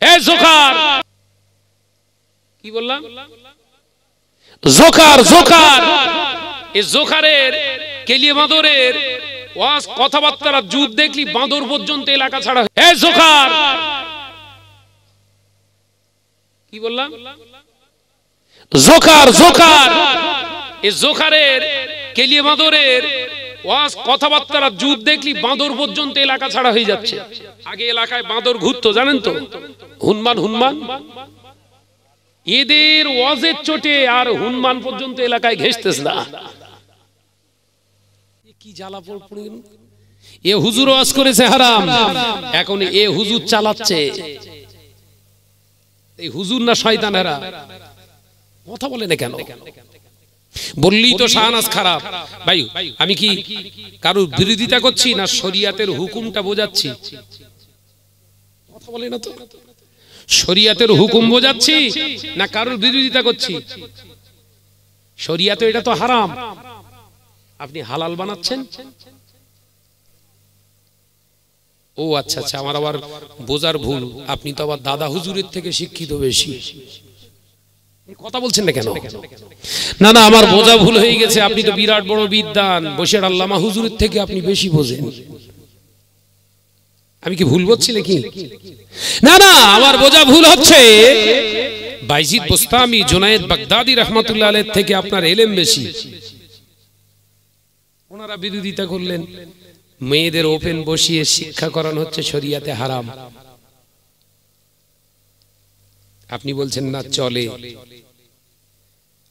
এ Joker, কি বললাম? Joker, Joker. এই জোকারের কেলিয়ে বাঁদরের ওয়াজ কথাবার্তা যুদ্ধ দেখলি বাঁদর পর্যন্ত এলাকা ছাড়া। এ জোকার, কি বললাম? Joker, Joker. এই জোকারের কেলিয়ে বাঁদরের ওয়াজ কথাবার্তা যুদ্ধ দেখলি বাঁদর পর্যন্ত এলাকা ছাড়া হয়ে যাচ্ছে। আগে এলাকায় বাঁদর ঘুরতো জানেন তো, হনুমান হনুমান। এদের ওয়াজের চোটে আর হনুমান পর্যন্ত এলাকায় ঘেঁষতেছে না। কি জ্বালা পড়ে গেল। এ হুজুর ওয়াজ করেছে হারাম, এখন এ হুজুর চালাচ্ছে। এই হুজুর না শয়তানেরা? কথা বলে না কেন? বললি তো শাহনাজ খারাপ। ভাই আমি কি কারোর বিরোধিতা করছি না শরিয়াতের হুকুমটা বোঝাচ্ছি? কথা বলে না তো। শরিয়াতের হুকুম বোঝাচ্ছি না কারোর বিরোধিতা করছি? শরিয়াতে এটা তো হারাম, আপনি হালাল বানাচ্ছেন। ও আচ্ছা আচ্ছা, আমার আবার বোঝার ভুল। আপনি তো আবার দাদা হুজুরের থেকে শিক্ষিত বেশি। কথা বলছেন না কেন? না না, আমার বোঝা ভুল হয়ে গেছে। আপনি তো বিরাট বড় বিদ্বান, বসির আল্লামা হুজুরের থেকে আপনি বেশি বোঝেন। আমি কি ভুল বলছি নাকি? না না, আমার বোঝা ভুল হচ্ছে। বাইজিদ বোস্তামি, জুনায়েদ বাগদাদি রহমাতুল্লাহ আলাইহি থেকে আপনার ইলম বেশি। ওনারা বিরোধিতা করলেন, মেয়েদের ওপেন বসিয়ে শিক্ষা করানো হচ্ছে শরিয়াতে হারাম। আপনি বলছেন না চলে।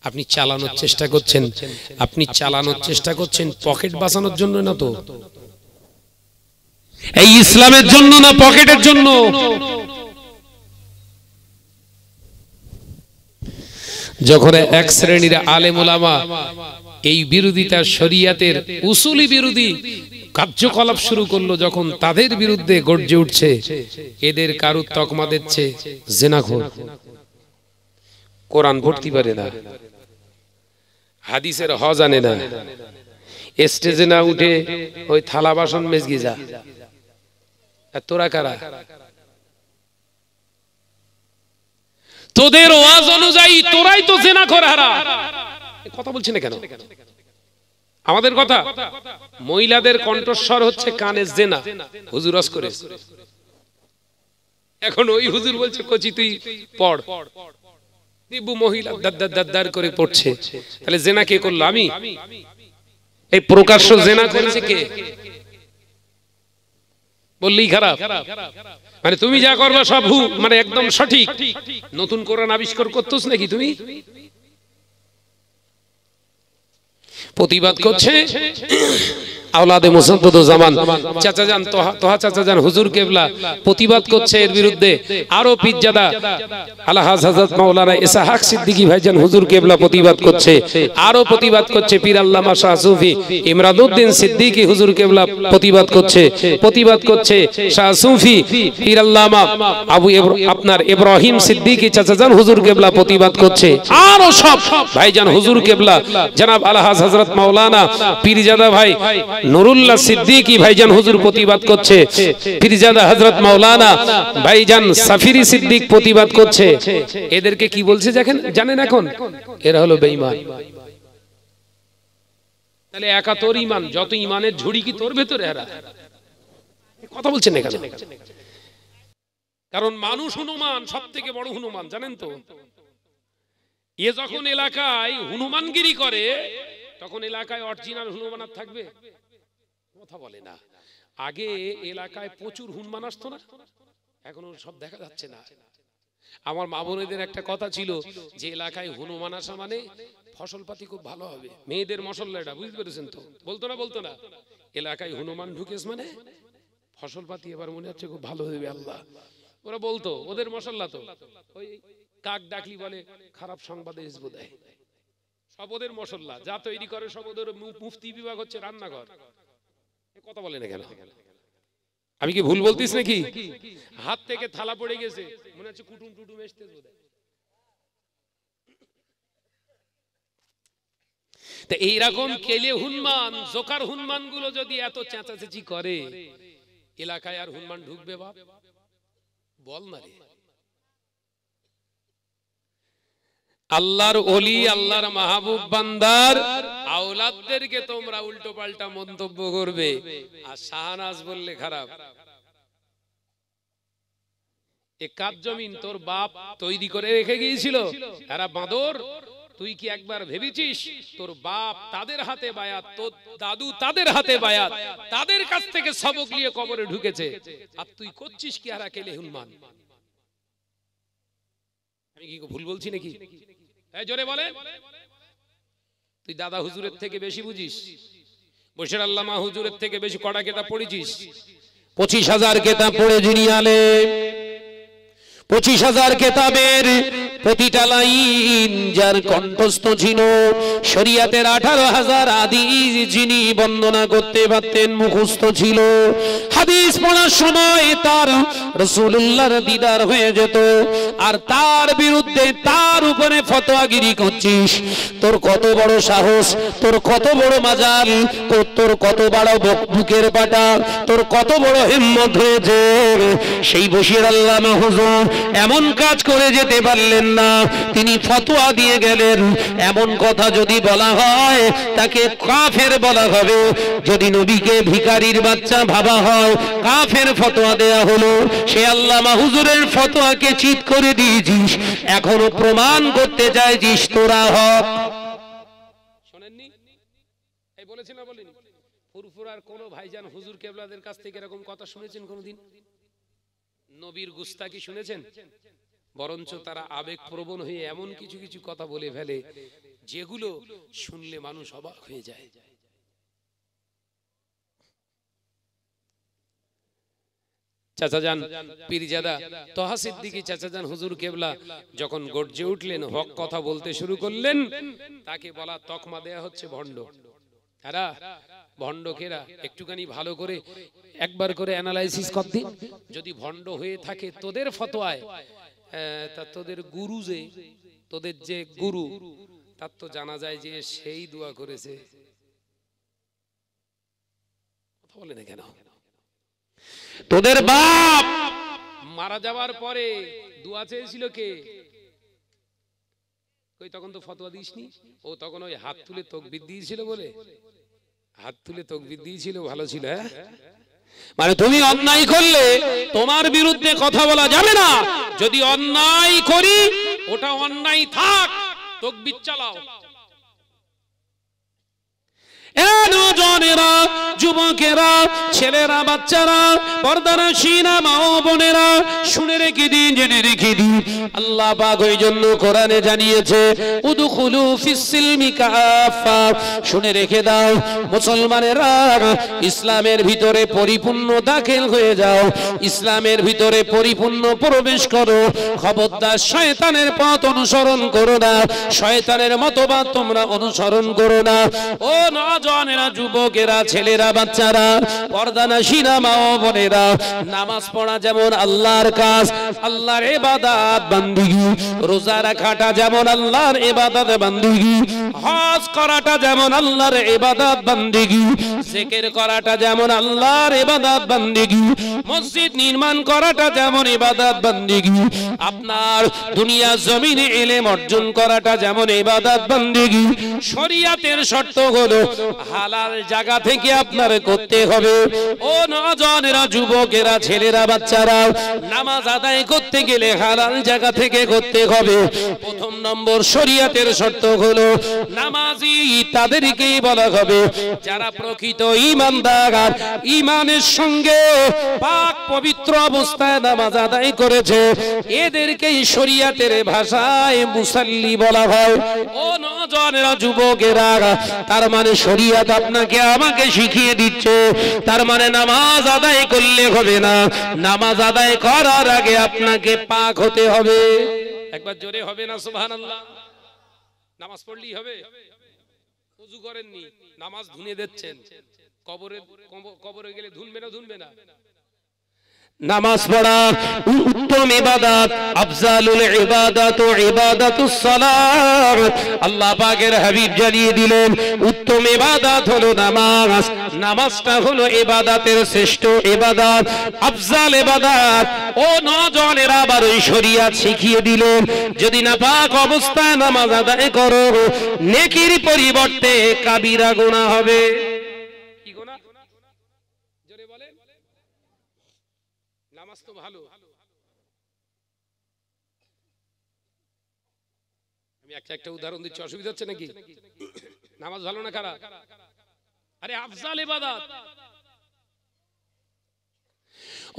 আপনি চালানোর চেষ্টা করছেন, আপনি চালানোর চেষ্টা করছেন পকেট বাঁচানোর জন্য না তো, এই ইসলামের জন্য না পকেটের জন্য। যখন এক শ্রেণীর আলেম ওলামা এই বিরোধিতা, শরিয়াতের উসুলি বিরোধী কার্যকলাপ শুরু করলো, যখন তাদের বিরুদ্ধে গর্জে উঠছে এদের কারুর তকমা দিচ্ছে জিনাখোর, কোরআন পড়তে পারে না, হাদিসের হ জানে না, স্টেজে না উঠে ওই থালা বাসন মেজগি যা। তোরা কারা? তোদের ওয়াজ অনুযায়ী তোরাই তো জিনাখোর হারা। কথা বলছি না কেন? আমাদের কথা, মহিলাদের কণ্ঠস্বর হচ্ছে কানে জেনা, হুজুর ওয়াজ করে। এখন ওই হুজুর বলছে কচি তুই পড়, দিব্য মহিলা দাদ্দার দাদ্দার করে পড়ছে। তাহলে জেনা কে করলো? আমি? এই প্রকাশ্য জেনা করেছে কে? বললেই খারাপ? মানে তুমি যা করবা সব মানে একদম সঠিক। নতুন কোরআন আবিষ্কার করতেছ নাকি তুমি? প্রতিবাদ করছে আওলাদে মুসাদ্দুজ্জামান চাচাজান, তোহা চাচাজান হুজুর কেবলা প্রতিবাদ করছে এর বিরুদ্ধে। আরো পীরজাদা আলহাজ হযরত মাওলানা ইসহাক সিদ্দিকী ভাইজান হুজুর কেবলা প্রতিবাদ করছে। আরো প্রতিবাদ করছে পীর আল্লামা শাহ সুফি ইমরাদউদ্দিন সিদ্দিকী হুজুর কেবলা প্রতিবাদ করছে। প্রতিবাদ করছে শাহ সুফি পীর আল্লামা আবু আপনার ইব্রাহিম সিদ্দিকী চাচাজান হুজুর কেবলা প্রতিবাদ করছে। আরো সব ভাইজান হুজুর কেবলা জনাব আলহাজ হযরত মাওলানা পীরজাদা ভাই নুরুল্লাহ সিদ্দিকী ভাইজান হুজুর প্রতিবাদ করছে। পীরজাদা হযরত মাওলানা ভাইজান সাফিরি সিদ্দিক প্রতিবাদ করছে। এদেরকে কি বলছে জানেন এখন? এরা হলো বেঈমান। তাহলে একা তোর ঈমান, যত ঈমানের ঝুড়ি কি তোর ভেতরে? এরা কথা বলছেন না কেন? কারণ মানুষ হনুমান, সবথেকে বড় হনুমান জানেন তো। এ যখন এলাকায় হনুমানগিরি করে তখন এলাকায় অরিজিনাল হনুমান আর থাকবে? কথা বলে না। আগে এলাকায় প্রচুর হনুমান আসতো না, এখন সব দেখা যাচ্ছে না। আমার মা বোনেদের একটা কথা ছিল যে এলাকায় হনুমান আসা মানে ফসলপাতি খুব ভালো হবে, মেয়েদের মশলা, এটা বুঝতে পেরেছেন তো? বলতো না এলাকায় হনুমান ঢুকেছ মানে ফসলপাতি এবার মনে হচ্ছে খুব ভালো হবে আল্লাহ। ওরা বলতো, ওদের মশলা তো ওই কাক ডাকলি বলে খারাপ সংবাদে হিসবো দেয়, সব ওদের মশলা, যা তৈরি করে সব ওদের। মুফতি বিভাগ হচ্ছে রান্নাঘর। কথা বলে না কেন? আমি কি ভুল বলতিস নাকি? হাত থেকে থালা পড়ে গেছে, মনে হচ্ছে কুটুম টুটুম এসতে। তা এইরকম কেলে হুনমান, জোকার হুনমান গুলো যদি এত চেঁচাচেঁচি করে, এলাকায় আর হুনমান ঢুকবে? বাপ বল না রে। আল্লাহর ওলি, আল্লাহর মাহবুব বান্দার আওলাদদেরকে তোমরা উল্টো পাল্টা মন্তব্য করবে, আর শাহনাজ বললে খারাপ। একাত জমিন তোর বাপ তৈরি করে রেখে গিয়েছিল, এরা বাঁদর। তুই কি একবার ভেবেছিস তোর বাপ তাদের হাতে বায়াত, তোর দাদু তাদের হাতে বায়াত, তাদের কাছ থেকে সবক নিয়ে কবরে ঢুকেছে, আর তুই করছিস কি আর একেলে হুনমান? আমি কি ভুল বলছি নাকি? জোরে বলে। তুই দাদা হুজুরের থেকে বেশি বুঝিস, বশির আল্লামা হুজুরের থেকে বেশি কড়া কেতাব পড়েছিস। 25,000 কেতাব পড়ে যিনি আলেম, 25,000 কেতাবের প্রতিটা লাইন যার কণ্ঠস্থ ছিল, শরীয়তের 18,000 হাদিস যিনি বন্দনা করতে পারতেন, মুখস্থ ছিল। হাদিস পড়ার সময় তার রাসূলুল্লাহর দিদার হয়ে যেত, আর তার বিরুদ্ধে তার উপরে ফতোয়াগিরি করছিস। তোর কত বড় সাহস, তোর কত বড় মাজাল, তোর কত বড় বুকের পাটা, তোর কত বড় হিম্মত হয়েছে। সেই বশির আল্লামা হুজুর এমন কাজ করে যেতে পারলেন না, তিনি ফতোয়া দিয়ে গেলেন। এমন কথা যদি বলা হয় তাকে কাফের বলা হবে, যদি নবীকে ভিখারির বাচ্চা ভাবা হয় কাফের ফতোয়া দেয়া হলো। সে আল্লামা হুজুরের ফতোয়াকে চিৎ করে দিয়েছিস, এখনো প্রমাণ করতে চাইছিস তোরা হক। শোনেননি? এই বলেছেন না বলেনি? ফুরফুরার কোন ভাইজান হুজুর কেবলাদের কাছ থেকে এরকম কথা শুনেছেন কোনদিন? নবীর গুস্তাকি শুনেছেন? বরঞ্চ তারা আবেগপ্রবণ হয়ে এমন কিছু কিছু কথা বলে ফেলে যেগুলো শুনলে মানুষ অবাক হয়ে যায়। চাচাজান পীরজাদা তোহা সিদ্দিকী চাচাজান হুজুর কেবলা যখন গর্জে উঠলেন, হক কথা বলতে শুরু করলেন, তাকে বলা তকমা দেয়া হচ্ছে ভণ্ড। এরা ভণ্ডকেরা একটুখানি ভালো করে একবার করে অ্যানালাইসিস কর দিন। যদি ভণ্ড হয়ে থাকে তোদের ফতোয়ায়, তা তোদের গুরু যে, তোদের যে গুরু, তার তো জানা যায় যে সেই দোয়া করেছে। কথা বলে না কেন? তোদের বাপ মারা যাওয়ার পরে দোয়া চেয়েছিল কে? কই তখন তো ফতোয়া দিসনি। ও তখন ওই হাত তুলে তাকবীর দিয়েছিল বলে, হাত তুলে তাকবীর দিয়েছিল, ভালো ছিল। হ্যাঁ, মানে তুমি অন্যায় করলে তোমার বিরুদ্ধে কথা বলা যাবে না, যদি অন্যায় করি ওটা অন্যায় থাক, তাকবীর চালাও। নওজওয়ানেরা, যুবকেরা, ছেলেরা, বাচ্চারা, পর্দানশীনা মা ও বোনেরা, শুনে রেখে দিন, জেনে রেখে দিন, আল্লাহ পাক ওই জন্য কোরআনে জানিয়েছে উদখুলু ফিস সিলমি কাফা। শুনে রেখে দাও মুসলমানেরা, ইসলামের ভিতরে পরিপূর্ণ দাখিল হয়ে যাও, ইসলামের ভিতরে পরিপূর্ণ প্রবেশ করো। খবরদার শয়তানের পথ অনুসরণ করো না, শয়তানের মতবাদ তোমরা অনুসরণ করো না। ও নওজওয়ানেরা, যুবকেরা, ছেলেরা, বাচ্চারা, পর্দানশীনা মা ও বোনেরা, নামাজ পড়া যেমন আল্লাহর কাজ, আল্লাহর ইবাদত বান্দিগি, রোজা রাখাটা যেমন আল্লাহর ইবাদত বান্দিগি, হজ করাটা যেমন আল্লাহর ইবাদত বান্দিগি, জিকির করাটা যেমন আল্লাহর ইবাদত বান্দিগি, মসজিদ নির্মাণ করাটা যেমন ইবাদত বান্দিগি, আপনার দুনিয়া জমিনে ইলম অর্জন করাটা যেমন ইবাদত বান্দিগি, শরীয়তের শর্ত হলো হালাল জায়গা থেকে আপনার করতে হবে। ও নওজওয়ানেরা, যুবকেরা, ছেলেরা, বাচ্চারা, নামাজ আদায় করতে গেলে হালাল জায়গা থেকে করতে হবে। প্রথম নম্বর শরীয়তের শর্ত হলো নামাজি তাদেরকেই বলা হবে যারা প্রকৃত ঈমানদার, ঈমানের সঙ্গে পাক পবিত্র অবস্থায় নামাজ আদায় করেছে, এদেরকেই শরীয়তের ভাষায় মুসাল্লি বলা হয়। ও নওজওয়ানেরা, যুবকেরা, তার মানে শরীয়ত আপনাকে আমাকে শিখিয়ে দিচ্ছে, তার মানে নামাজ আদায় করলে হবে না, নামাজ আদায় করার আগে আপনাকে পাক হতে হবে। একবার জোরে হবে না সুবহানাল্লাহ? নামাজ পড়লেই হবে? ওযু করেননি, নামাজ ধুনে দিচ্ছেন, কবরে গেলে ধুনবে না? ধুনবে না। নামাজ পড়া উত্তম ইবাদত, আফজালুল ইবাদাতু ইবাদাতুস সালাত। আল্লাহ পাকের হাবিব জানিয়ে দিলেন উত্তম ইবাদত হলো নামাজ। নামাজটা হলো ইবাদতের শ্রেষ্ঠ ইবাদত, আফজাল ইবাদত। ও নওজওয়ানেরা, আবার ওই শরীয়ত শিখিয়ে দিলেন যদি নাপাক অবস্থায় নামাজ আদায় করো, নেকির পরিবর্তে কাবিরা গুনাহ হবে। কি গুনাহ? জোরে বলেন। নামাজ তো ভালো, আমি একটা উদাহরণ দিচ্ছি, অসুবিধা হচ্ছে নাকি? নামাজ ভালো না খারাপ? আরে আফজাল ইবাদত।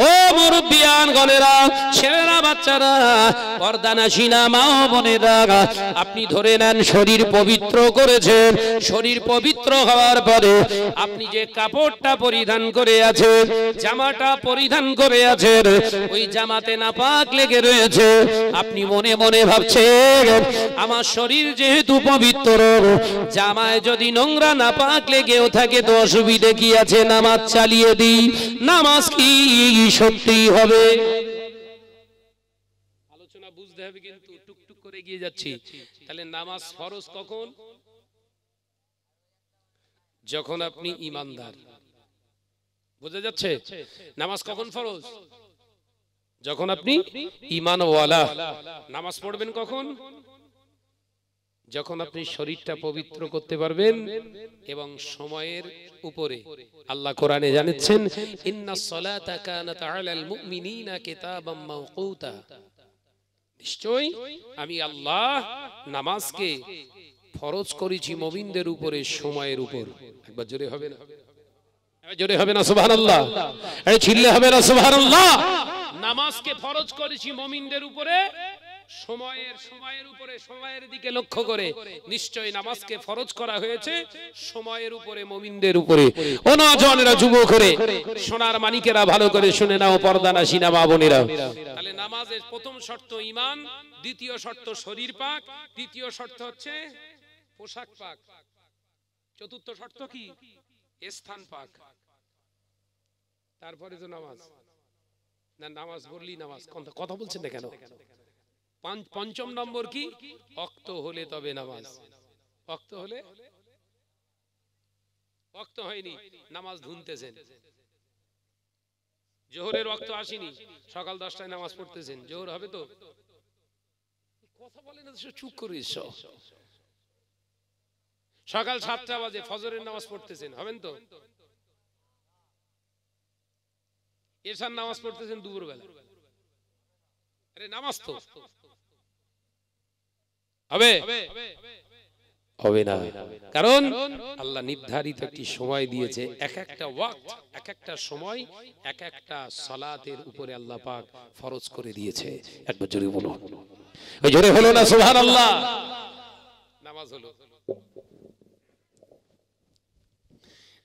ও মুরব্বিয়ান গণেরা, ছেলেরা, বাচ্চারা, পর্দানাশিনা মা ও বোনেরা, আপনি ধরে নেন শরীর পবিত্র করেছেন। শরীর পবিত্র হওয়ার পরে আপনি যে কাপড়টা পরিধান করে আছেন, জামাটা পরিধান করে আছেন, ওই জামাতে নাপাক লেগে রয়েছে। আপনি মনে মনে ভাবছেন আমার শরীর যেহেতু পবিত্র, জামায় যদি নোংরা নাপাক লেগেও থাকে তো অসুবিধে কি আছে, নামাজ চালিয়ে দিই। নামাজ কি সত্যি হবে? আলোচনা বুঝতে হবে, কিন্তু টুকটুক করে গিয়ে যাচ্ছি। তাহলে নামাজ ফরজ কখন? যখন আপনি ঈমানদার। বোঝা যাচ্ছে? নামাজ কখন ফরজ? যখন আপনি ঈমানওয়ালা। নামাজ পড়বেন কখন? যখন আপনি শরীরটা পবিত্র করতে পারবেন এবং সময়ের উপরে। আল্লাহ কোরআনে জানাচ্ছেন ইন্নাস সালাতা কানাত আলাল মুমিনিনা কিতাবাম মাওকুতা। নিশ্চয়ই আমি আল্লাহ নামাজকে ফরজ করেছি মুমিনদের উপরে সময়ের উপর। একবার জোরে হবে না? জোরে হবে না সুবহানাল্লাহ? আরে চিল্লে হবে না সুবহানাল্লাহ? নামাজকে ফরজ করেছি মুমিনদের উপরে সময়ের উপরে, সময়ের দিকে লক্ষ্য করে। নিশ্চয়ই নামাজকে ফরজ করা হয়েছে সময়ের উপরে, মুমিনদের উপরে। ও নওজওয়ানেরা, যুবক করে সোনার মানিকেরা, ভালো করে শুনে নাও, পর্দানাশিনা মা বোনেরা। তাহলে নামাজের প্রথম শর্ত ঈমান, দ্বিতীয় শর্ত শরীর পাক, তৃতীয় শর্ত হচ্ছে পোশাক পাক, চতুর্থ শর্ত কি? স্থান পাক। তারপরে তো নামাজ। না নামাজ বললি নামাজ, কথা বলছেন না কেন? পঞ্চম নম্বর কি? ওয়াক্ত হলে তবে নামাজ। ওয়াক্ত হলে, ওয়াক্ত হয়নি নামাজ ধুনতেছেন। জোহরের ওয়াক্ত আসেনি, সকাল 10টায় নামাজ পড়তেছেন, জোহর হবে তো? কথা বলে না, চুপ করিস। সকাল 7টা বাজে ফজরের নামাজ পড়তেছেন, হবেন তো? এশার নামাজ পড়তেছেন দুপুরবেলা, আরে নামাজ তো হবে? হবে না। কারণ আল্লাহ নির্ধারিত একটি সময় দিয়েছে, এক একটা ওয়াক্ত, এক একটা সময়, এক একটা সালাতের উপরে আল্লাহ পাক ফরজ করে দিয়েছে। একবার জোরে বলুন। ওই জোরে হলো না সুবহানাল্লাহ? নামাজ হলো।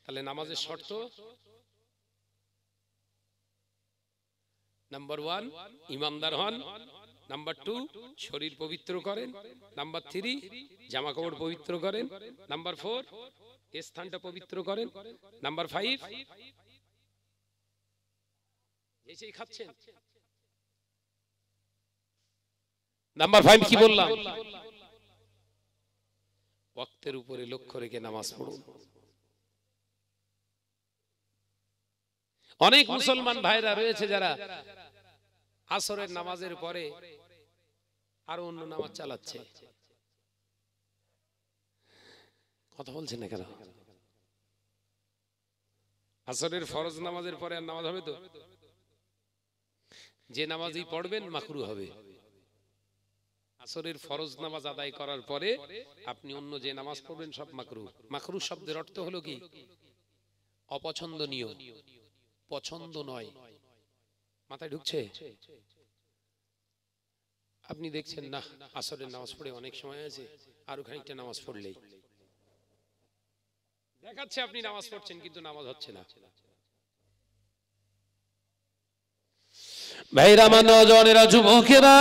তাহলে নামাজের শর্ত: নাম্বার 1 ঈমানদার হন, নাম্বার 2 শরীর পবিত্র করেন, নাম্বার 3 জামা কাপড় পবিত্র করেন, নাম্বার 4 স্থানটা পবিত্র করেন, নাম্বার 5 এসেই খাচ্ছেন। নাম্বার 5 কি বললাম? ওয়াক্তের উপরে লক্ষ্য রেখে নামাজ পড়ুন। অনেক মুসলমান ভাইরা রয়েছে যারা আসরের নামাজের পরে আরো অন্য নামাজ চালাচ্ছে। কথা বলছেন না কেন? আসরের ফরজ নামাজের পরে আর নামাজ হবে তো? যে নামাজই পড়বেন মাকরু হবে। আসরের ফরজ নামাজ আদায় করার পরে আপনি অন্য যে নামাজ পড়বেন সব মাকরু। মাকরু শব্দের অর্থ হলো কি? অপছন্দনীয়, পছন্দ নয়। মাথায় ঢুকছে? আপনি দেখছেন না আসরের নামাজ পড়ে অনেক সময় আছে, আরো খানিকটা নামাজ পড়লেই দেখাচ্ছে আপনি নামাজ পড়ছেন, কিন্তু নামাজ হচ্ছে না। ভাইরা আমার, নজনেরা, যুবকেরা,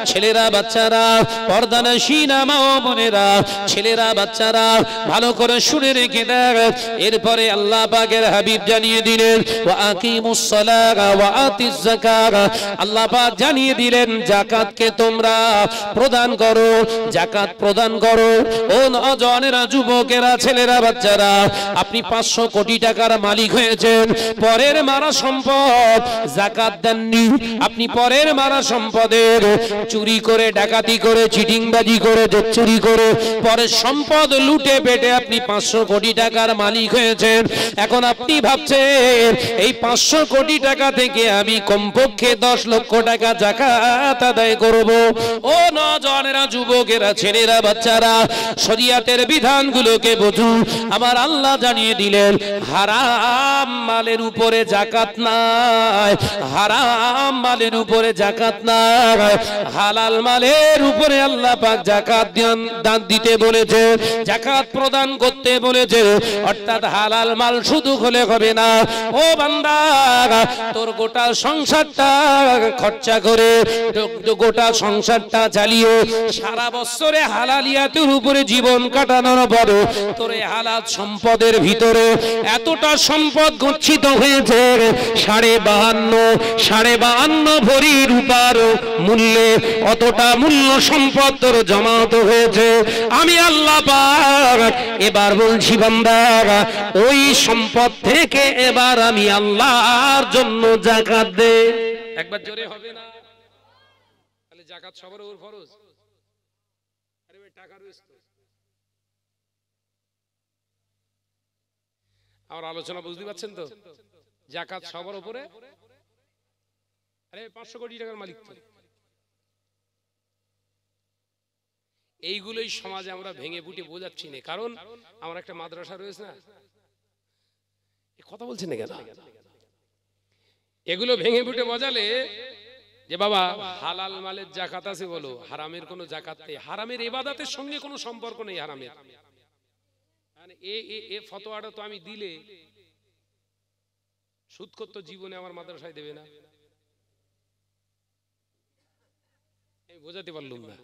ছেলেরা, বাচ্চারা, পর্দানশীনা মা ও বোনেরা, ছেলেরা, বাচ্চারা, ভালো করে শুনে রেখে দেখ। এরপরে আল্লাহ পাকের হাবিব জানিয়ে দিলেন ওয়া আকিমুস সালাত ওয়া আতিজ যাকাত। আল্লাহ পাক জানিয়ে দিলেন যাকাতকে তোমরা প্রদান করো, যাকাত প্রদান করো। ও নজনেরা, যুবকেরা, ছেলেরা, বাচ্চারা, আপনি 500 কোটি টাকার মালিক হয়েছেন, পরের মারা সম্পদ যাকাত দেননি। আপনি পরের মারা সম্পদের চুরি করে, ডাকাতি করে, চিটিংবাজি করে, চুরি করে পরের সম্পদ লুটে পেটে আপনি 500 কোটি টাকার মালিক হয়েছেন। এখন আপনি ভাবছেন এই 500 কোটি টাকা থেকে আমি কমপক্ষে 10 লক্ষ টাকা যাকাত আদায় করব। ও নওজওয়ানেরা, যুবকেরা, ছেলেরা, বাচ্চারা, শরীয়তের বিধানগুলোকে বুঝুন। আমার আল্লাহ জানিয়ে দিলেন হারাম মালের উপরে যাকাত নাই, হারাম মালের উপরে যাকাত নাই, হালাল মালের উপরে আল্লাহ পাক যাকাত দান দিতে বলেছে, যাকাত প্রদান করতে বলেছে। অর্থাৎ হালাল মাল শুধু হলে হবে না। ও বান্দা, তোর গোটা সংসারটা খরচা করে, গোটা সংসারটা চালিয়ে সারা বছরে হালালিয়াতের উপরে জীবন কাটানোর পরে তোর এই হালাল সম্পদের ভিতরে এতটা সম্পদ গচ্ছিত হয়েছে, 52 ভরি রূপার মূল্যে অতটা মূল্য সম্পদ তোর জমাত হয়েছে। আমি আল্লাহ পাক এবার বলছি বান্দা, ওই সম্পদ থেকে এবার আমি আল্লাহর জন্য যাকাত দে। একবার জোরে হবে না? তাহলে যাকাত সবার উপর ফরজ। আরে ভাই, টাকা রয়েছে তো। আমার আলোচনা বুঝতে পারছেন তো? যাকাত সবার উপরে। আরে 500 কোটি টাকার মালিক তো। এইগুলোই সমাজে আমরা ভেঙে ফুটে বোঝাচ্ছি না, কারণ আমার একটা মাদ্রাসা রয়েছে না, কথা বলছেন না কেন? এগুলো ভেঙে ফুটে বোঝালে যে বাবা হালাল মালের যাকাত আছে বলো, হারামের কোনো যাকাত নেই, হারামের ইবাদতের সঙ্গে কোনো সম্পর্ক নেই হারামের। মানে এ ফতোয়াটা তো আমি দিলে সুদখোর তো জীবনে আমার মাদ্রাসায় দেবে না। আমি বোঝাতে পারলাম না।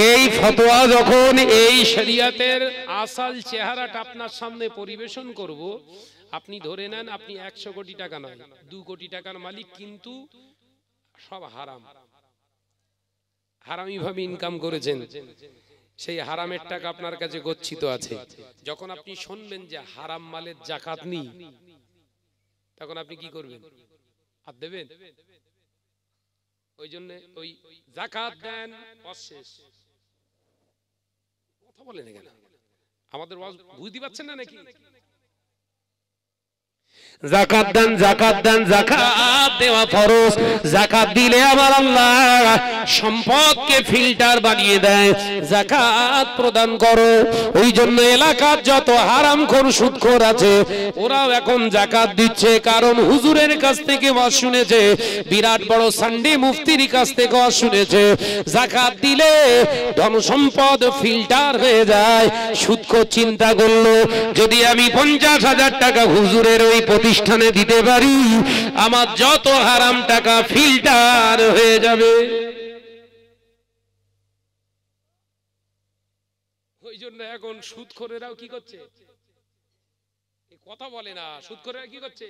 এই ফতোয়া যখন এই শরিয়তের আসল চেহারাটা আপনার সামনে পরিবেশন করব, আপনি ধরে নেন আপনি 100 কোটি টাকা নয় 2 কোটি টাকার মালিক, কিন্তু সব হারাম, হারামি ভাবে ইনকাম করেছেন, সেই হারামের টাকা আপনার কাছে গচ্ছিত আছে। যখন আপনি শুনবেন যে হারাম মালের যাকাত নেই, তখন আপনি কি করবেন? হাত দেবেন? ওই জন্য ওই যাকাত দেন অশেষ। কথা বলেন কেন? আমাদের বুঝতে পারছেন না নাকি? যাকাত দেন, যাকাত দেন, যাকাত দেওয়া ফরজ। যাকাত দিলে আমার আল্লাহ সম্পদকে ফিল্টার বানিয়ে দেয়। যাকাত প্রদান করো। ওই জন্য এলাকার যত হারামখোর সুদখোর আছে ওরাও এখন যাকাত দিচ্ছে, কারণ হুজুরের কাছ থেকে ওয়াজ শুনেছে, বিরাট বড় সানডে মুফতির কাছ থেকে ওয়াজ শুনেছে, যাকাত দিলে ধন সম্পদ ফিল্টার হয়ে যায়। সুদখোর চিন্তা করলো, যদি আমি 50,000 টাকা হুজুরের ওই প্রতিষ্ঠানে দিতে পারি, আমার যত হারাম টাকা ফিল্টার হয়ে যাবে। ওই জন্য এখন সুদখোরেরাও কি করছে? কথা বলে না। সুদখোরেরা কি করছে?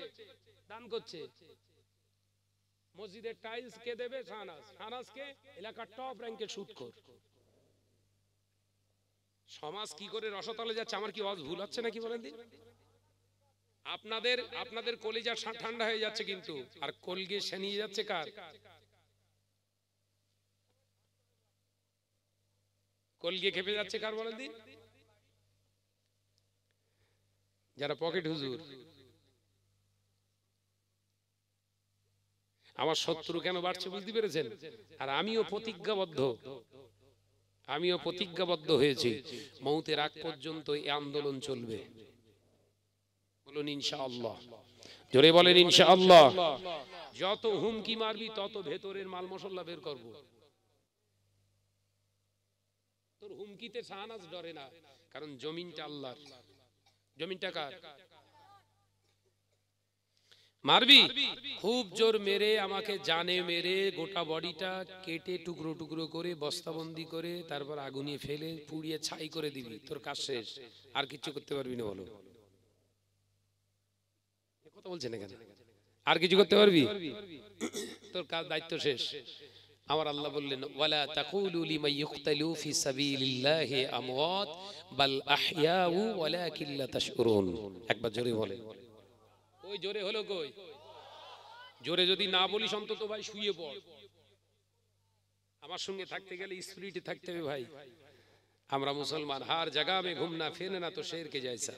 দান করছে। মসজিদের টাইলস কে দেবে? শাহনাজ। শাহনাজকে এলাকার টপ র্যাঙ্কের সুদখোর। সমাজ কি করে রসতলে যাচ্ছে? আমার কি ভুল হচ্ছে নাকি বলেন দিন? আপনাদের কলিজা ঠান্ডা হয়ে যাচ্ছে, কিন্তু আর কলগে সেনিয়ে যাচ্ছে কার? কলগে খেপে যাচ্ছে কার বলেন দিন? যারা পকেট হুজুর। আমার শত্রু কেন বাড়ছে বুঝতে পেরেছেন? আর আমিও প্রতিজ্ঞাবদ্ধ হয়েছি, মৌতের আগ পর্যন্ত এই আন্দোলন চলবে। বলুন ইনশাআল্লাহ। জোরে বলেন ইনশাআল্লাহ। যত হুমকি মারবি তত ভেতরের মাল মশলা বের করব। তোর হুমকিতে শাহনাজ ডরে না, কারণ জমিনটা আল্লাহর। জমিনটা কার? মারবি? খুব জোর মেরে আমাকে জানে মেরে গোটা বডিটা কেটে টুকরো টুকরো করে বস্তাবন্দি করে তারপর আগুনে ফেলে পুড়িয়ে ছাই করে দিবি, তোর কাজ শেষ। আর কিছু করতে পারবি না? বলো, কথা বলছেন এখানে? আর কিছু করতে পারবি? তোর কাজ, দায়িত্ব শেষ। আমার আল্লাহ বললেন, ওয়ালা তাকুলু লিমান ইউকতালু ফি সাবিলিল্লাহি আমওয়াত বাল আহইয়াউ ওয়ালাকিন লা তাশউরুন। একবার জোরে বলে। ওই জোরে হলো কই? জোরে যদি না বলিস অন্তত ভাই শুয়ে পড়। আমার সঙ্গে থাকতে গেলে স্পিরিটে থাকতে হবে ভাই। আমরা মুসলমান, হার জায়গা মে ঘুমনা ফিরনা তো শের কে জैसा।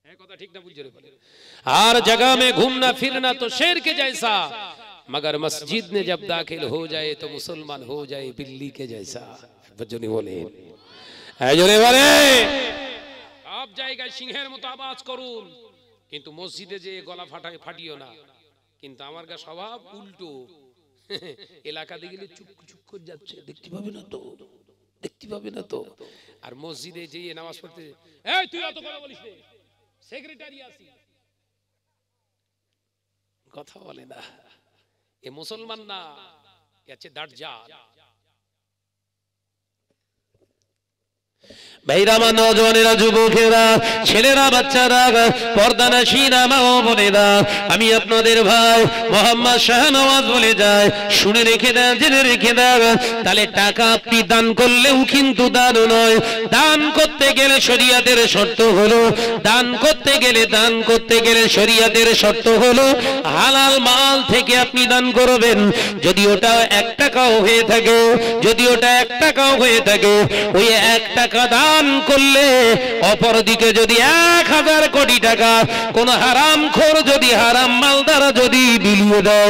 है কথা ঠিক না? বুঝ জোরে বলে। हर जगह में घूमना फिरना तो शेर के जैसा, मगर मस्जिद में जब दाखिल हो जाए तो मुसलमान हो जाए बिल्ली के जैसा। बच्चों ने बोले जोरे बोले। आप जाएगा सिंहेर मतो आवाज করুন, কিন্তু মসজিদে যে গলা ফাটিও না। কিন্তু আমার গা স্বভাব উল্টো, এলাকাতে গেলে চুপ চুপ করে যাচ্ছে, দেখতে পাবে না তো, দেখতে পাবে না তো। আর মসজিদে যে নামাজ পড়তে, এই তুই অত কথা বলিস না, সেক্রেটারি আসি, কথা বলে না। এ মুসলমান না, এ আছে দাজ্জাল। ভাইরা, আমার নওজওয়ানেরা, যুবকেরা, ছেলেরা, বাচ্চারা, পর্দানাশীরা, মা ও বোনেরা, আমি আপনাদের ভাই মোহাম্মদ শাহনওয়াজ বলে যায়, শুনে রেখে দেন, জেনে রেখে দেন। তাহলে টাকা আপনি দান করলেও কিন্তু দান নয়। দান করতে গেলে শরিয়াতের শর্ত হলো, দান করতে গেলে শরিয়াতের শর্ত হলো হালাল মাল থেকে আপনি দান করবেন। যদি ওটা 1 টাকাও হয়ে থাকে, ওই 1 টাকা দান করলে অপরদিকে যদি 1000 কোটি টাকা কোন হারামখোর যদি হারাম মাল দ্বারা যদি বিলিয়ে দাও,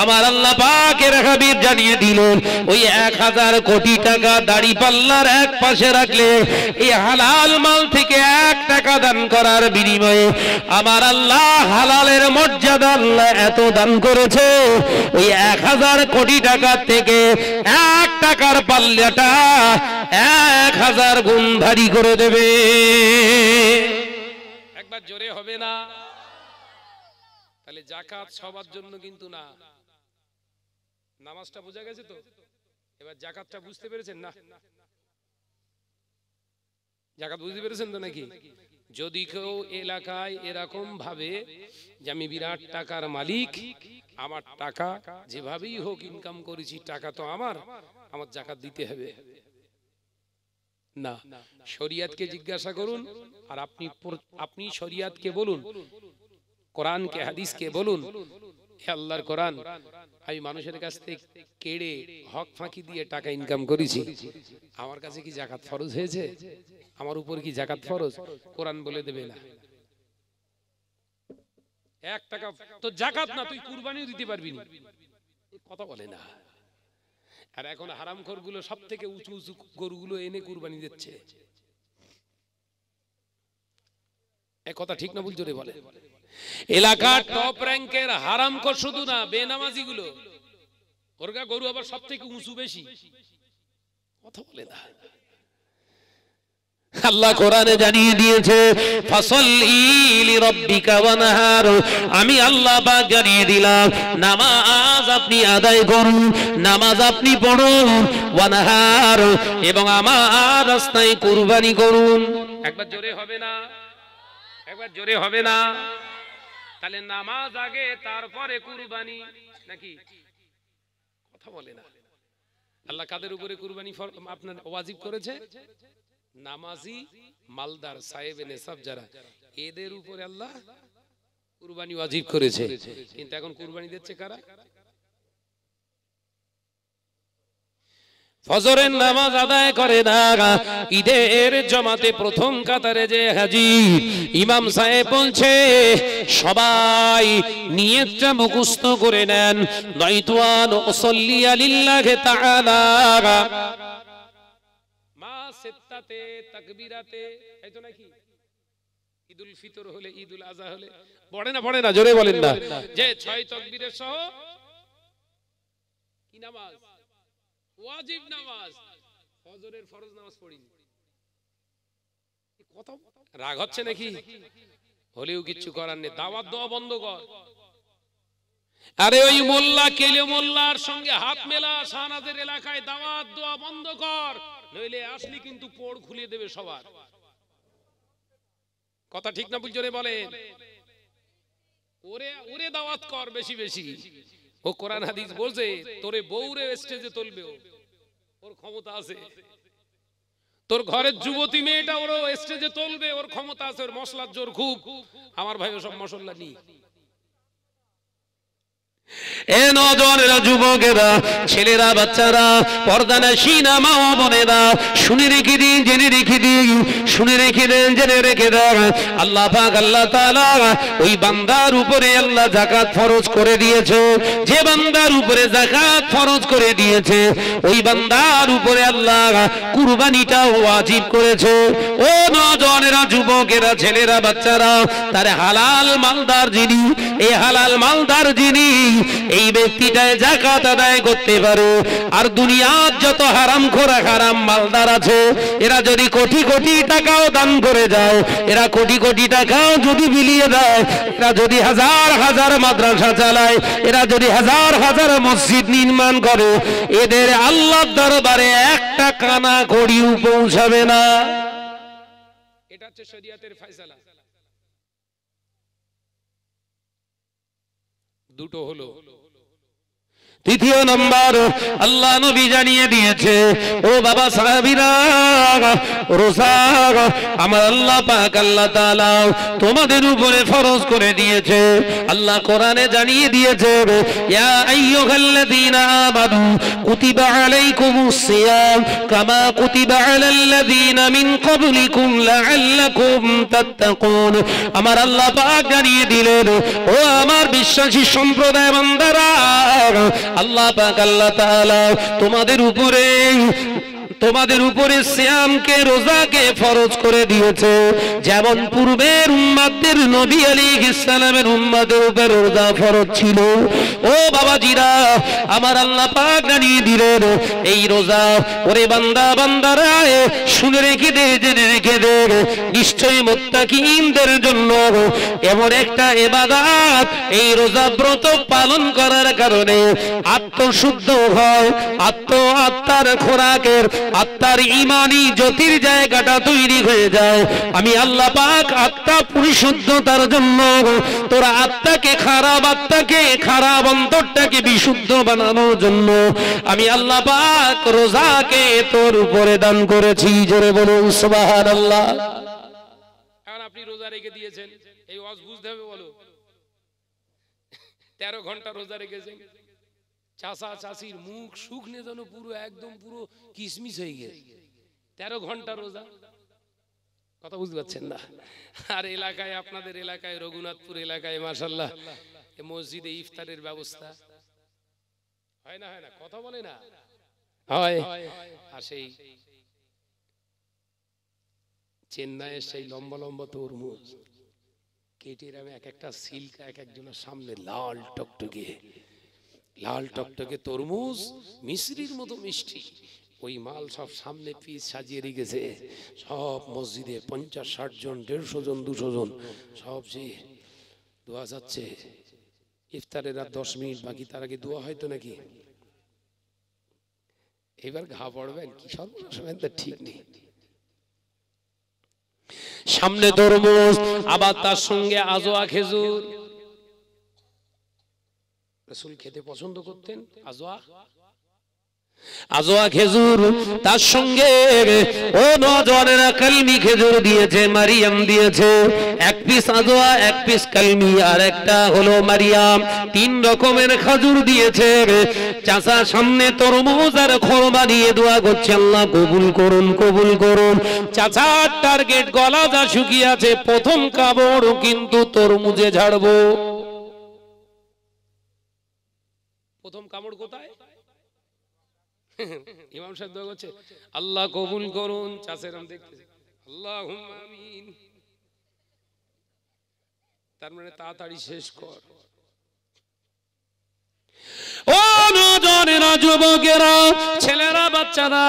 আমার আল্লাহ পাকের হাবিব জানিয়ে দিলেন, ওই 1000 কোটি টাকা দাড়ি পাল্লার এক পাশে রাখলে এই হালাল মাল থেকে 1 টাকা দান করার বিনিময়ে আমার আল্লাহ হালালের মর্যাদা আল্লাহ এত দান করেছে, ওই 1000 কোটি টাকা থেকে 1 টাকার পাল্লাটা 1000 গুণ ভারী করে দেবে। একবার জোরে হবে না? তাহলে যাকাত সবার জন্য কিন্তু না। নামাজটা বোঝা গেছে তো? এবার যাকাতটা বুঝতে পেরেছেন না? যাকাত বুঝতে পেরেছেন তো নাকি? যদি কেউ এলাকায় এরকম ভাবে যে আমি বিরাট টাকার মালিক, আমার টাকা যেভাবেই হোক ইনকাম করেছি, টাকা তো আমার যাকাত দিতে হবে না। শরিয়াতকে জিজ্ঞাসা করুন, আর আপনি শরিয়াতকে বলুন, কোরআনকে হাদিসকে বলুন, হে আল্লাহর কোরআন, আমি মানুষের কাছ থেকে কেড়ে হক ফাঁকি দিয়ে টাকা ইনকাম করেছি, আমার কাছে কি যাকাত ফরজ হয়েছে? আমার উপর কি যাকাত ফরজ? কোরআন বলে দেবে না। 1 টাকা তো যাকাত না, তুই কুরবানিও দিতে পারবি না, কথা বলে না। আর এখন হারামখোর গুলো সব থেকে উঁচু উঁচু গরুগুলো এনে কুরবানি দিচ্ছে। এ কথা ঠিক না ভুল জোরে বলে? এলাকার টপ র‍্যাঙ্কের হারামখোর শুধু না, বেনামাজি গুলো, ওরগা গরু আবার সব থেকে উঁচু বেশি, কথা বলে না। আল্লাহ কোরআনে জানিয়ে দিয়েছে, ফাসাল্লি লিরাব্বিকা ওয়ানহার। আমি আল্লাহ পাক জানিয়ে দিলাম, নামাজ আপনি আদায় করুন, নামাজ আপনি পড়ুন, ওয়ানহার, এবং আমার রাস্তায় কুরবানি করুন। একবার জোরে হবে না? একবার জোরে হবে না? তাহলে নামাজ আগে, তারপরে কুরবানি নাকি? কথা বলে না। আল্লাহ কাদের উপরে কুরবানি আপনার ওয়াজিব করেছে? নামাজি, মালদার, সাহেব নেসাব যারা, এদের উপরে আল্লাহ কুরবানি ওয়াজিব করেছে। কিন্তু এখন কুরবানি দিচ্ছে কারা? ফজরের নামাজ আদায় করে না, ঈদের জামাতে প্রথম কাতারে যে হাজির, ইমাম সাহেব বলছে সবাই নিয়তটা মুখস্থ করে নেন, নয়তো আন উসাল্লি লিল্লাহি তাআলা মা সিত্তাতে তাকবীরাতে, এই তো নাকি? ঈদুল ফিতর হলে, ঈদুল আযহা হলে পড়ে না, জোরে বলেন না, যে 6 তাকবীরের সহ কি নামাজ? ওয়াজিব নামাজ। ফজরের ফরজ নামাজ পড়িনি। কত রাগ হচ্ছে নাকি? হলেও কিচ্ছু করার নেই, দাওয়াত দেওয়া বন্ধ কর। আরে ওই মোল্লা কেলে মোল্লার সঙ্গে হাত মেলা, শাহনাজের এলাকায় দাওয়াত দেওয়া বন্ধ কর, নইলে আসলি কিন্তু পোড় খুলে দেবে সবার। কথা ঠিক না বুঝজনে বলেন? ওরে ওরে দাওয়াত কর বেশি বেশি। ও কোরআন হাদিস বলছে তোরে বউরে স্টেজে তুলবে, ওর ক্ষমতা আছে। তোর ঘরের যুবতী মেয়েটা ওর স্টেজে তুলবে, ওর ক্ষমতা আছে, ওর মশলার জোর খুব। আমার ভাই সব মশলা নেই। এ নজরেরা, যুবকেরা, ছেলেরা, বাচ্চারা, পর্দানাশীনা মা ও বোনেরা, শুনে রেখে দিন, জেনে রেখে দিন, শুনে রেখে দেন, জেনে রেখে দেন। আল্লাহ পাক আল্লাহ তাআলা ওই বান্দার উপরে আল্লাহ যাকাত ফরজ করে দিয়েছে। যে বান্দার উপরে যাকাত ফরজ করে দিয়েছে, ওই বান্দার উপরে আল্লাহ কুরবানিটা ওয়াজিব করেছে। ও নজরেরা, যুবকেরা, ছেলেরা, বাচ্চারা, তার হালাল মালদার যিনি, এই হালাল মালদার যিনি, এই ব্যক্তিটায় যাকাত আদায় করতে পারে। আর দুনিয়ার যত হারামখোর হারাম মালদার আছে, এরা যদি কোটি কোটি টাকাও দান করে যায়, এরা কোটি কোটি টাকাও যদি বিলিয়ে দেয়, এরা যদি হাজার হাজার মাদ্রাসা চালায়, এরা যদি হাজার হাজার মসজিদ নির্মাণ করে, এদের আল্লাহর দরবারে একটা কানা কড়িও পৌঁছাবে না। এটা হচ্ছে শরিয়তের ফয়সালা। দুটো হলো। তৃতীয় নম্বর, আল্লাহ নবী জানিয়ে দিয়েছে, ও বাবা সাহাবীরা, রোজা আমার আল্লাহ পাক আল্লাহ তাআলা তোমাদের উপরে ফরজ করে দিয়েছে। আল্লাহ কোরআনে জানিয়ে দিয়েছে, ইয়া আইয়ুহাল্লাযীনা আমানু কুতিবা আলাইকুমুস সিয়াম কামা কুতিবা আলাল্লাযীনা মিন ক্বাবলিকুম লাআল্লাকুম তাত্তাকুন। আমার আল্লাহ পাক জানিয়ে দিলেন, ও আমার বিশ্বাসী সম্প্রদায় বান্দারা, আল্লাহ পাক আল্লাহ তাআলা তোমাদের উপরে সিয়ামকে, রোজাকে ফরজ করে দিয়েছে। যেমন পূর্বের উম্মতদের নবী আলাইহিস সালামের উম্মতের উপর রোজা ফরজ ছিল। ও বাবাজিরা, আমার আল্লাহ পাক জানিয়ে দিলেন, এই রোজা ওরে বান্দা বান্দারা শুনে রেখে দে, জেনে রেখে দে, নিশ্চয়ই মুত্তাকিনদের জন্য এমন একটা ইবাদত, এই রোজা ব্রত পালন করার কারণে আত্মশুদ্ধ হয়, আত্মার খোরাকের, আত্মার ঈমানি জ্যোতির জায়গাটা তৈরি হয়ে যায়। আমি আল্লাহ পাক আত্মা পরিশুদ্ধতার জন্য, তোর আত্মাকে খারাপ অন্তরটাকে বিশুদ্ধ বানানোর জন্য আমি আল্লাহ পাক রোজাকে তোর উপরে দান করেছি। জোরে বলুন সুবহানাল্লাহ। এখন আপনি রোজা রেখে দিয়েছেন, এই ওয়াজ বুঝতে হবে। বলো 13 ঘন্টা রোজা রেখেছেন, চাচা চাচির মুখ শুকনে যেন পুরো একদম পুরো কিসমিস হয়ে গেছে। 13 ঘন্টা রোজা, কথা বুঝতে পারছেন না? আর এলাকায়, আপনাদের এলাকায়, রঘুনাথপুর এলাকায় মাশাআল্লাহ মসজিদে ইফতারের ব্যবস্থা হয় না? হয় না? কথা বলে না? হয়। আর সেই চেন্নাইয়ের সেই লম্বা লম্বা তরমুজ কেটে আমি এক একটা সিল্কা এক একজনের সামনে লাল টকটকে তরমুজ, মিশ্রির মতো মিষ্টি, ওই মাল সব সামনে পিস সাজিয়ে রেখেছে। সব মসজিদে 50-60 জন, 150 জন, 200 জন, সব যে দোয়া যাচ্ছে। ইফতারের আর 10 মিনিট বাকি, তার আগে দোয়া হয়তো নাকি। এবার ঘা পড়বেন কি সর্বনাশ, ঠিক নেই। সামনে তরমুজ, আবার তার সঙ্গে আজোয়া খেজুর। রাসূল খেতে পছন্দ করতেন আজোয়া খেজুর, তার সঙ্গে ও নজওয়ানেরা কলমি খেজুর দিয়েছে, মারিয়াম দিয়েছে। এক পিস আজোয়া, এক পিস কলমি, আর একটা হলো মারিয়াম। 3 রকমের খেজুর দিয়েছে। চাচা সামনে তরমুজ আর খোরমা দিয়ে দোয়া করছে, আল্লাহ কবুল করুন, কবুল করুন। চাচার টার্গেট গলা যা শুকিয়ে আছে, প্রথম কাবড় কিন্তু তরমুজে ঝাড়বো। প্রথম কামড় কোথায়? ইমাম সাহেব দোয়া করছে, আল্লাহ কবুল করুন। চাচেরাম দেখতেছে, আল্লাহুম্মা আমিন। তার মানে তাড়াতাড়ি শেষ কর। ও নজরেরা, যুবকেরা, ছেলেরা, বাচ্চারা,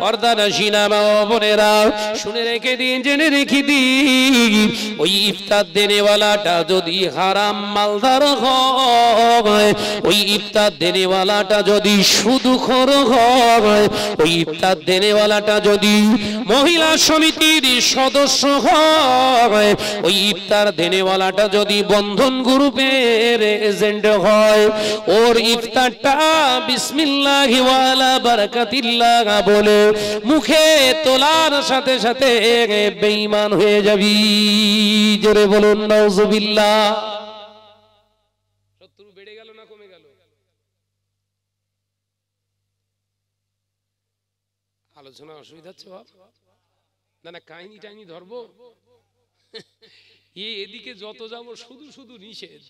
পর্দানশীনা মা ও বোনেরা, শুনে রেখে দিন, জেনে রেখে দিন, ওই ইফতার দেনেওয়ালাটা যদি হারাম মালদার হয়, ওই ইফতার দেনেওয়ালাটা যদি সুদখোর হয়, ওই ইফতার দেনেওয়ালাটা যদি মহিলা সমিতির সদস্য হয়, ওই ইফতার দেনেওয়ালাটা যদি বন্ধন গ্রুপের এজেন্ট হয়, ওর ইফতারটা বিসমিল্লাহি ওয়া আলা বারাকাতিল্লাহ বলে মুখে তোলার সাথে সাথে বেঈমান হয়ে যাবি। জোরে বলুন নাউজুবিল্লাহ। শত্রু বেড়ে গেল না কমে গেল? আলোচনা অসুবিধা হচ্ছে বাপ? না না, কাহিনী টাইনি ধরবো? এদিকে যত যাবো শুধু শুধু নিষেধ,